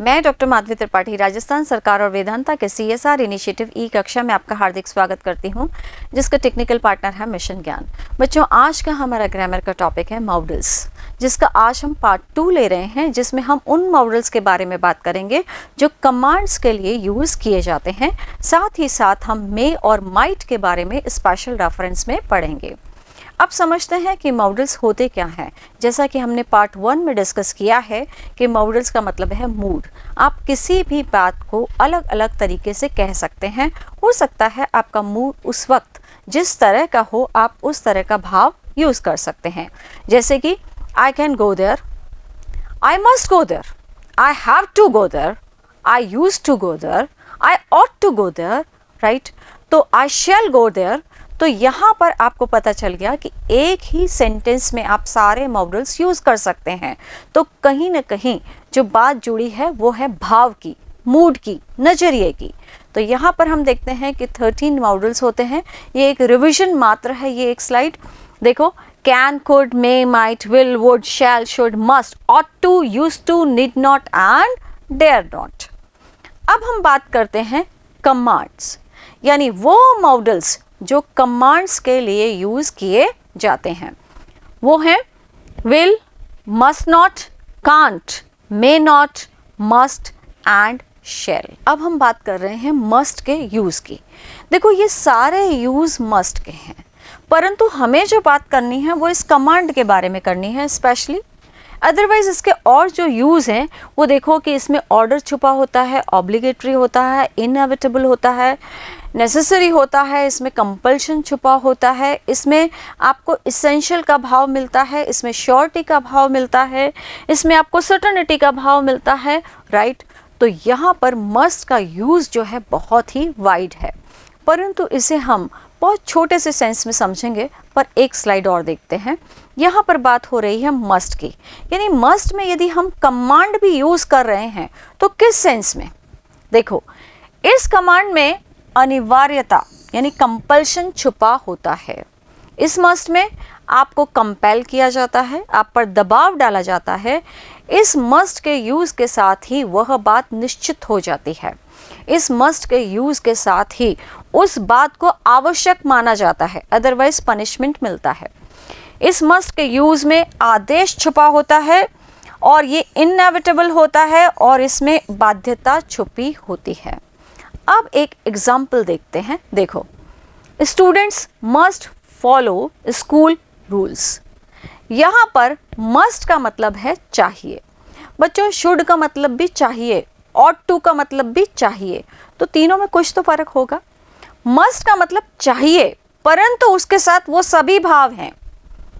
मैं डॉक्टर माधवी त्रिपाठी राजस्थान सरकार और वेदांता के CSR इनिशिएटिव ई कक्षा में आपका हार्दिक स्वागत करती हूं, जिसका टेक्निकल पार्टनर है मिशन ज्ञान। बच्चों, आज का हमारा ग्रामर का टॉपिक है मॉडल्स, जिसका आज हम पार्ट 2 ले रहे हैं, जिसमें हम उन मॉडल्स के बारे में बात करेंगे जो कमांड्स के लिए यूज़ किए जाते हैं। साथ ही साथ हम मे और माइट के बारे में स्पेशल रेफरेंस में पढ़ेंगे। अब समझते हैं कि मॉडल्स होते क्या हैं। जैसा कि हमने पार्ट 1 में डिस्कस किया है कि मॉडल्स का मतलब है मूड। आप किसी भी बात को अलग अलग तरीके से कह सकते हैं। हो सकता है आपका मूड उस वक्त जिस तरह का हो, आप उस तरह का भाव यूज़ कर सकते हैं। जैसे कि I can go there, I must go there, I have to go there, I use to go there, I ought to go there, right. तो आई शैल गो देयर। तो यहाँ पर आपको पता चल गया कि एक ही सेंटेंस में आप सारे मॉडल्स यूज़ कर सकते हैं। तो कहीं ना कहीं जो बात जुड़ी है वो है भाव की, मूड की, नज़रिए की। तो यहाँ पर हम देखते हैं कि 13 मॉडल्स होते हैं। ये एक रिवीजन मात्र है। ये एक स्लाइड देखो, can, could, may, might, will, would, shall, should, must, ought to, use to, need not and dare not. अब हम बात करते हैं कमांड्स, यानी वो मॉडल्स जो कमांड्स के लिए यूज़ किए जाते हैं। वो हैं will, must not, can't, may not, must and shall. अब हम बात कर रहे हैं मस्ट के यूज़ की। देखो, ये सारे यूज़ मस्ट के हैं, परंतु हमें जो बात करनी है वो इस कमांड के बारे में करनी है स्पेशली। अदरवाइज इसके और जो यूज़ हैं वो देखो कि इसमें ऑर्डर छुपा होता है, ऑब्लिगेटरी होता है, इनएविटेबल होता है, नेसेसरी होता है, इसमें कंपल्शन छुपा होता है, इसमें आपको इसेंशियल का भाव मिलता है, इसमें श्योरिटी का भाव मिलता है, इसमें आपको सर्टेनिटी का भाव मिलता है, राइट। तो यहाँ पर मस्ट का यूज़ जो है बहुत ही वाइड है, परंतु इसे हम बहुत छोटे से सेंस में समझेंगे। पर एक स्लाइड और देखते हैं। यहाँ पर बात हो रही है मस्ट की, यानी मस्ट में यदि हम कमांड भी यूज़ कर रहे हैं तो किस सेंस में। देखो, इस कमांड में अनिवार्यता यानी कंपल्शन छुपा होता है। इस मस्ट में आपको कंपेल किया जाता है, आप पर दबाव डाला जाता है। इस मस्ट के यूज़ के साथ ही वह बात निश्चित हो जाती है। इस मस्ट के यूज़ के साथ ही उस बात को आवश्यक माना जाता है, अदरवाइज पनिशमेंट मिलता है। इस मस्ट के यूज़ में आदेश छुपा होता है और ये इनएविटेबल होता है और इसमें बाध्यता छुपी होती है। अब एक एग्जाम्पल देखते हैं। देखो, students must follow school rules. यहाँ पर मस्ट का मतलब है चाहिए। बच्चों, शुड का मतलब भी चाहिए, ऑट टू का मतलब भी चाहिए, तो तीनों में कुछ तो फर्क होगा। मस्ट का मतलब चाहिए, परंतु उसके साथ वो सभी भाव हैं,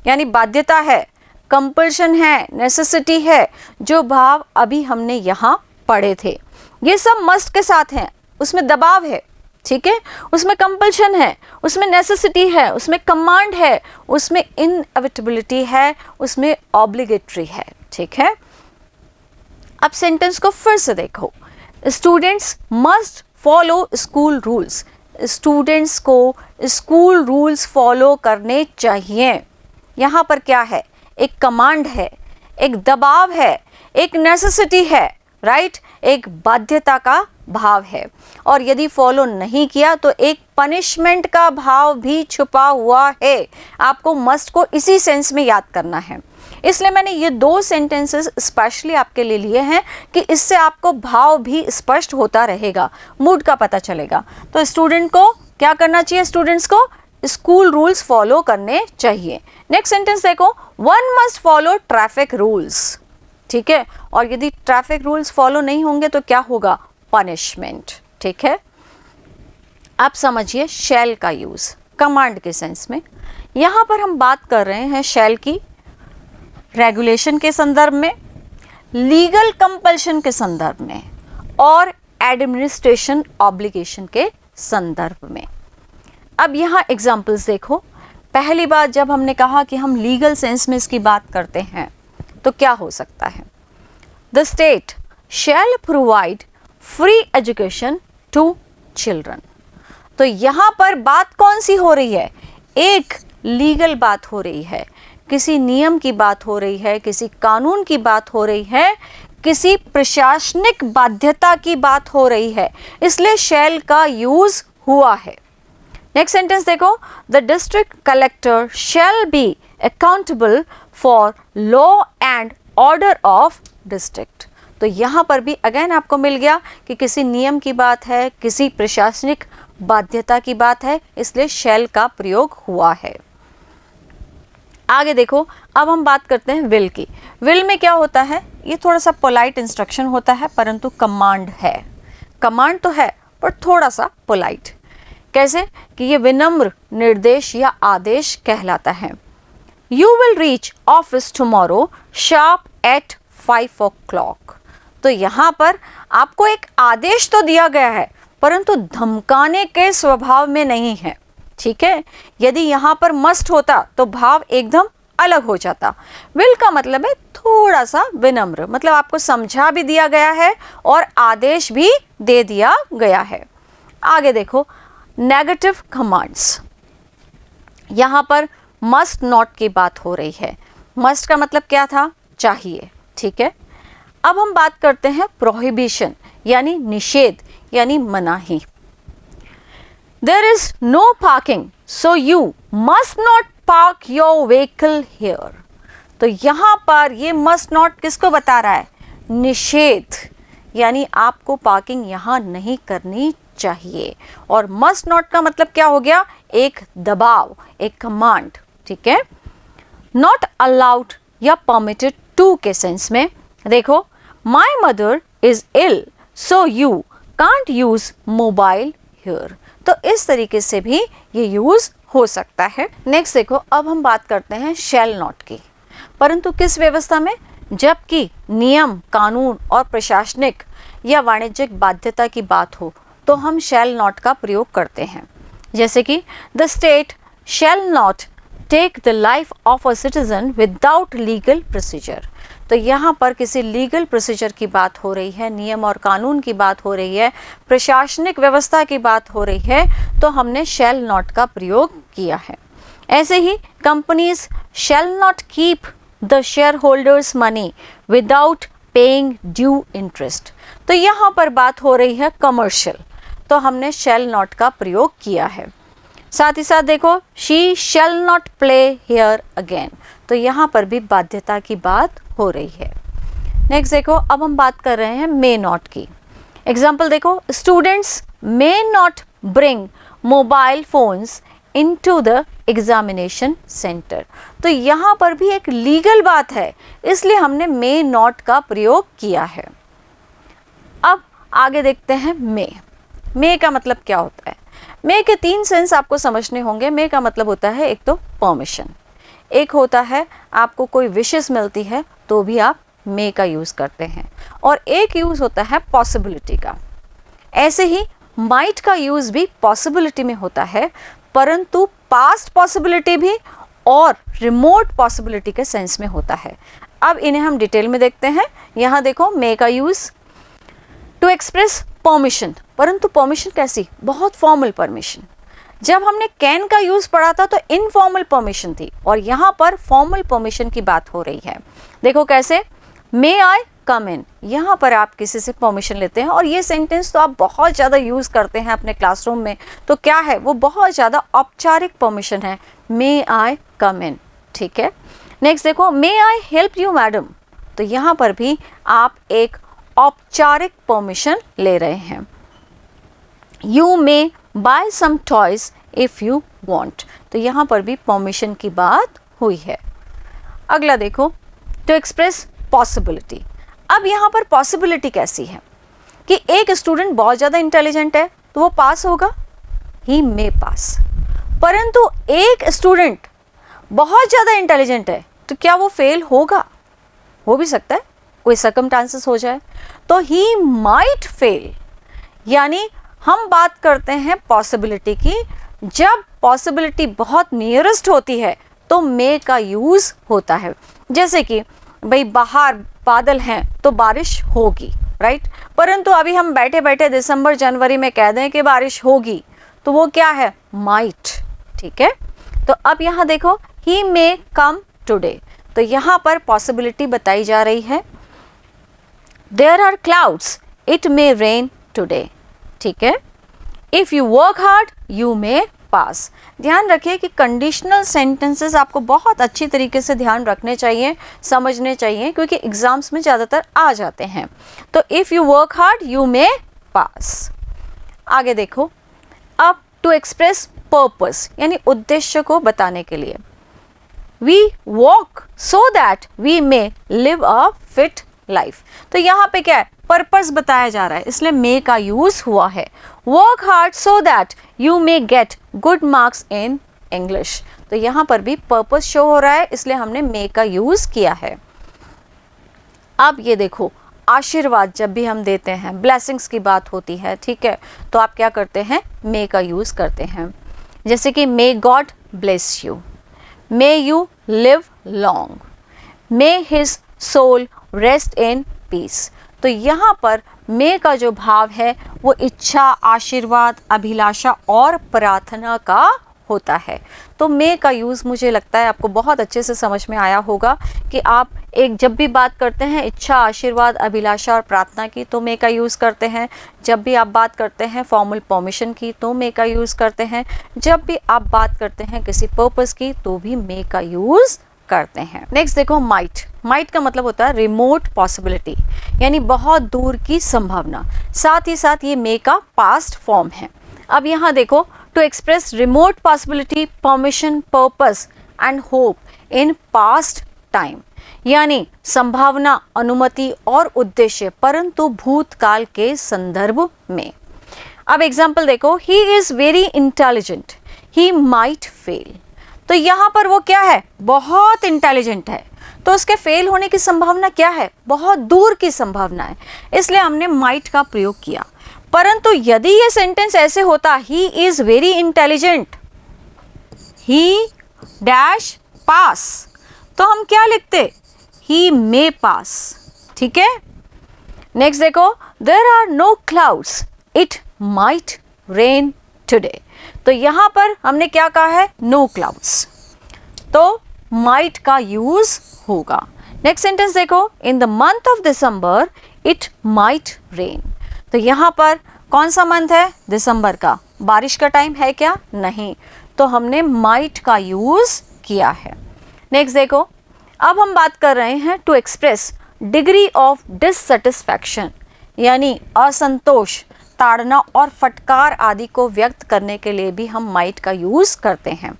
यानी बाध्यता है, कंपल्शन है, नेसेसिटी है। जो भाव अभी हमने यहाँ पढ़े थे ये सब मस्ट के साथ हैं। उसमें दबाव है, ठीक है, उसमें कंपल्शन है, उसमें नेसेसिटी है, उसमें कमांड है, उसमें इनएविटेबिलिटी है, उसमें ऑब्लिगेटरी है, ठीक है। अब सेंटेंस को फिर से देखो, students must follow school rules. Students को स्कूल रूल्स फॉलो करने चाहिए। यहाँ पर क्या है? एक कमांड है, एक दबाव है, एक नेसेसिटी है, राइट, एक बाध्यता का भाव है। और यदि फॉलो नहीं किया तो एक पनिशमेंट का भाव भी छुपा हुआ है। आपको मस्ट को इसी सेंस में याद करना है। इसलिए मैंने ये 2 सेंटेंसेस स्पेशली आपके लिए लिए हैं कि इससे आपको भाव भी स्पष्ट होता रहेगा, मूड का पता चलेगा। तो स्टूडेंट को क्या करना चाहिए? स्टूडेंट्स को स्कूल रूल्स फॉलो करने चाहिए। नेक्स्ट सेंटेंस देखो, one must follow traffic rules, ठीक है। और यदि ट्रैफिक रूल्स फॉलो नहीं होंगे तो क्या होगा? पनिशमेंट, ठीक है। अब समझिए शैल का यूज कमांड के सेंस में। यहाँ पर हम बात कर रहे हैं शैल की रेगुलेशन के संदर्भ में, लीगल कंपल्शन के संदर्भ में और एडमिनिस्ट्रेशन ऑब्लिगेशन के संदर्भ में। अब यहाँ एग्जाम्पल्स देखो। पहली बात, जब हमने कहा कि हम लीगल सेंस में इसकी बात करते हैं तो क्या हो सकता है? The state shall provide free education to children. तो यहाँ पर बात कौन सी हो रही है? एक लीगल बात हो रही है, किसी नियम की बात हो रही है, किसी कानून की बात हो रही है किसी प्रशासनिक बाध्यता की बात हो रही है, इसलिए शैल का यूज हुआ है। नेक्स्ट सेंटेंस देखो, the district collector shall be accountable for law and order of district. तो यहाँ पर भी अगेन आपको मिल गया कि किसी नियम की बात है, किसी प्रशासनिक बाध्यता की बात है, इसलिए शैल का प्रयोग हुआ है। आगे देखो, अब हम बात करते हैं विल की। विल में क्या होता है, ये थोड़ा सा पोलाइट इंस्ट्रक्शन होता है, परंतु कमांड है। कमांड तो है पर थोड़ा सा पोलाइट। कैसे कि ये विनम्र निर्देश या आदेश कहलाता है। You will reach office tomorrow sharp eight 5 o'clock। तो यहाँ पर आपको एक आदेश तो दिया गया है, परंतु धमकाने के स्वभाव में नहीं है। ठीक है, यदि यहाँ पर मस्ट होता तो भाव एकदम अलग हो जाता। विल का मतलब है थोड़ा सा विनम्र, मतलब आपको समझा भी दिया गया है और आदेश भी दे दिया गया है। आगे देखो, नेगेटिव कमांड्स। यहाँ पर मस्ट नॉट की बात हो रही है। मस्ट का मतलब क्या था, चाहिए। ठीक है, अब हम बात करते हैं प्रोहिबिशन यानी निषेध यानी मनाही। There is no parking, so you must not park your vehicle here। तो यहाँ पर ये must not किसको बता रहा है, निषेध, यानी आपको पार्किंग यहाँ नहीं करनी चाहिए। और must not का मतलब क्या हो गया, एक दबाव, एक कमांड। ठीक है, not allowed या permitted to के सेंस में देखो, my mother is ill, so you can't use mobile here। तो इस तरीके से भी ये यूज हो सकता है। नेक्स्ट देखो, अब हम बात करते हैं शैल नॉट की, परंतु किस व्यवस्था में, जबकि नियम, कानून और प्रशासनिक या वाणिज्यिक बाध्यता की बात हो तो हम शैल नॉट का प्रयोग करते हैं। जैसे कि the state shall not take the life of a citizen without legal procedure. तो यहाँ पर किसी लीगल प्रोसीजर की बात हो रही है, नियम और कानून की बात हो रही है, प्रशासनिक व्यवस्था की बात हो रही है, तो हमने शैल नॉट का प्रयोग किया है। ऐसे ही companies shall not keep the shareholders money without paying due interest. तो यहाँ पर बात हो रही है कमर्शियल, तो हमने शैल नॉट का प्रयोग किया है। साथ ही साथ देखो, she shall not play here again. तो यहाँ पर भी बाध्यता की बात हो रही है। नेक्स्ट देखो, अब हम बात कर रहे हैं मे नॉट की। एग्जाम्पल देखो, students may not bring mobile phones into the examination centre. तो यहाँ पर भी एक लीगल बात है, इसलिए हमने मे नॉट का प्रयोग किया है। अब आगे देखते हैं मे। मे का मतलब क्या होता है। मे के 3 सेंस आपको समझने होंगे। मे का मतलब होता है एक तो परमिशन, एक होता है आपको कोई विशेस मिलती है तो भी आप मे का यूज करते हैं, और एक यूज होता है पॉसिबिलिटी का। ऐसे ही माइट का यूज भी पॉसिबिलिटी में होता है, परंतु पास्ट पॉसिबिलिटी भी और रिमोट पॉसिबिलिटी के सेंस में होता है। अब इन्हें हम डिटेल में देखते हैं। यहाँ देखो, मे का यूज टू एक्सप्रेस परमिशन, परंतु परमिशन कैसी, बहुत फॉर्मल परमिशन। जब हमने कैन का यूज पढ़ा था तो इनफॉर्मल परमिशन थी, और यहाँ पर फॉर्मल परमिशन की बात हो रही है। देखो कैसे, मे आई कम इन, यहाँ पर आप किसी से परमिशन लेते हैं, और ये सेंटेंस तो आप बहुत ज़्यादा यूज करते हैं अपने क्लासरूम में, तो क्या है वो बहुत ज़्यादा औपचारिक परमिशन है, मे आई कम इन। ठीक है, नेक्स्ट देखो, मे आई हेल्प यू मैडम। तो यहाँ पर भी आप एक औपचारिक परमिशन ले रहे हैं। You may buy some toys if you want. तो यहाँ पर भी परमिशन की बात हुई है। अगला देखो, टू एक्सप्रेस पॉसिबिलिटी। अब यहाँ पर पॉसिबिलिटी कैसी है कि एक स्टूडेंट बहुत ज़्यादा इंटेलिजेंट है तो वो पास होगा, ही मे पास, परंतु एक स्टूडेंट बहुत ज़्यादा इंटेलिजेंट है तो क्या वो फेल होगा, हो भी सकता है, कोई सर्कमस्टांसेस हो जाए, तो ही माइट फेल। यानी हम बात करते हैं पॉसिबिलिटी की, जब पॉसिबिलिटी बहुत नियरेस्ट होती है तो मे का यूज होता है। जैसे कि भाई बाहर बादल हैं तो बारिश होगी, राइट, परंतु अभी हम बैठे बैठे दिसंबर जनवरी में कह दें कि बारिश होगी, तो वो क्या है, माइट। ठीक है, तो अब यहाँ देखो, ही मे कम टुडे, तो यहाँ पर पॉसिबिलिटी बताई जा रही है। There are clouds, it may rain today. ठीक है, if you work hard you may pass. ध्यान रखिए कि कंडीशनल सेंटेंसेस आपको बहुत अच्छी तरीके से ध्यान रखने चाहिए, समझने चाहिए, क्योंकि एग्जाम्स में ज़्यादातर आ जाते हैं। तो if you work hard you may pass. आगे देखो, अब टू एक्सप्रेस पर्पस यानी उद्देश्य को बताने के लिए, we walk so that we may live a fit life. तो यहाँ पे क्या है, पर्पस बताया जा रहा है, इसलिए मे का यूज हुआ है। Work hard so that you may get good marks in English. तो यहाँ पर भी पर्पस शो हो रहा है, इसलिए हमने मे का यूज किया है। अब ये देखो, आशीर्वाद जब भी हम देते हैं, ब्लेसिंग्स की बात होती है, ठीक है, तो आप क्या करते हैं, मे का यूज करते हैं। जैसे कि may God bless you, may you live long, may his soul rest in peace. तो यहाँ पर मे का जो भाव है वो इच्छा, आशीर्वाद, अभिलाषा और प्रार्थना का होता है। तो मे का यूज़ मुझे लगता है आपको बहुत अच्छे से समझ में आया होगा कि आप एक जब भी बात करते हैं इच्छा, आशीर्वाद, अभिलाषा और प्रार्थना की तो मे का यूज़ करते हैं। जब भी आप बात करते हैं फॉर्मल परमिशन की तो मे का यूज़ करते हैं। जब भी आप बात करते हैं किसी पर्पस की तो भी मे का यूज़ करते हैं। नेक्स्ट देखो, माइट। माइट का मतलब होता है रिमोट पॉसिबिलिटी, यानी बहुत दूर की संभावना। साथ ही साथ ये मे का पास्ट फॉर्म है। अब यहाँ देखो, to express remote possibility, permission, purpose and hope in past time, यानी संभावना, अनुमति और उद्देश्य परंतु भूतकाल के संदर्भ में। अब एग्जाम्पल देखो, ही is very intelligent, he might fail. तो यहाँ पर वो क्या है, बहुत इंटेलिजेंट है, तो उसके फेल होने की संभावना क्या है, बहुत दूर की संभावना है, इसलिए हमने माइट का प्रयोग किया। परंतु यदि ये सेंटेंस ऐसे होता, he is very intelligent, he dash pass, तो हम क्या लिखते, ही मे पास। ठीक है, नेक्स्ट देखो, there are no clouds, it might rain today. तो यहां पर हमने क्या कहा है, नो क्लाउड्स, तो माइट का यूज होगा। नेक्स्ट सेंटेंस देखो, in the month of December it might rain. तो यहां पर कौन सा मंथ है, दिसंबर का, बारिश का टाइम है क्या, नहीं, तो हमने माइट का यूज किया है। नेक्स्ट देखो, अब हम बात कर रहे हैं to express degree of dissatisfaction, यानी असंतोष, ताड़ना और फटकार आदि को व्यक्त करने के लिए भी हम माइट का यूज करते हैं।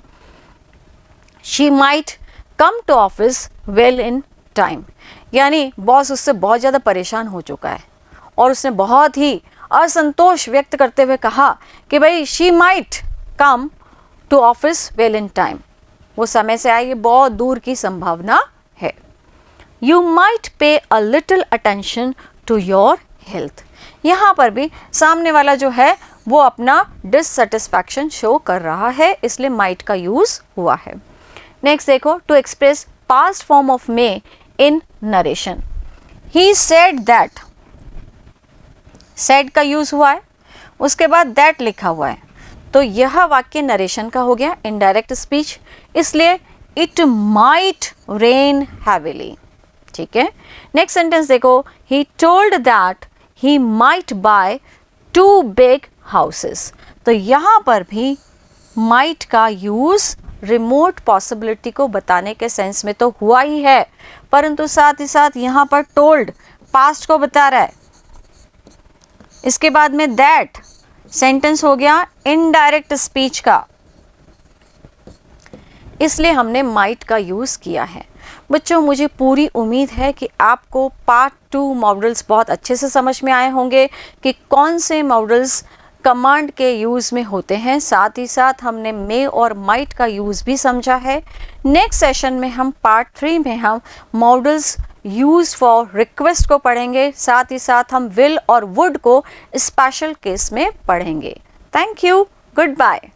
She might come to office well in time, यानी बॉस उससे बहुत ज़्यादा परेशान हो चुका है और उसने बहुत ही असंतोष व्यक्त करते हुए कहा कि भाई she might come to office well in time, वो समय से आएगी, बहुत दूर की संभावना है। You might pay a little attention to your health, यहाँ पर भी सामने वाला जो है वो अपना डिससेटिस्फैक्शन शो कर रहा है, इसलिए माइट का यूज हुआ है। नेक्स्ट देखो, to express past form of may in narration, he said that, said का यूज हुआ है, उसके बाद दैट लिखा हुआ है, तो यह वाक्य नरेशन का हो गया, इनडायरेक्ट स्पीच, इसलिए इट माइट रेन हैवीली। ठीक है, नेक्स्ट सेंटेंस देखो, he told that he might buy 2 big houses। तो यहाँ पर भी might का यूज रिमोट पॉसिबिलिटी को बताने के सेंस में तो हुआ ही है, परंतु साथ ही साथ यहाँ पर टोल्ड पास्ट को बता रहा है। इसके बाद में दैट सेंटेंस हो गया इनडायरेक्ट स्पीच का, इसलिए हमने माइट का यूज किया है। बच्चों, मुझे पूरी उम्मीद है कि आपको पार्ट 2 मॉडल्स बहुत अच्छे से समझ में आए होंगे कि कौन से मॉडल्स कमांड के यूज़ में होते हैं। साथ ही साथ हमने मे और माइट का यूज़ भी समझा है। नेक्स्ट सेशन में हम पार्ट 3 में हम मॉडल्स यूज फॉर रिक्वेस्ट को पढ़ेंगे, साथ ही साथ हम विल और वुड को स्पेशल केस में पढ़ेंगे। Thank you, good bye.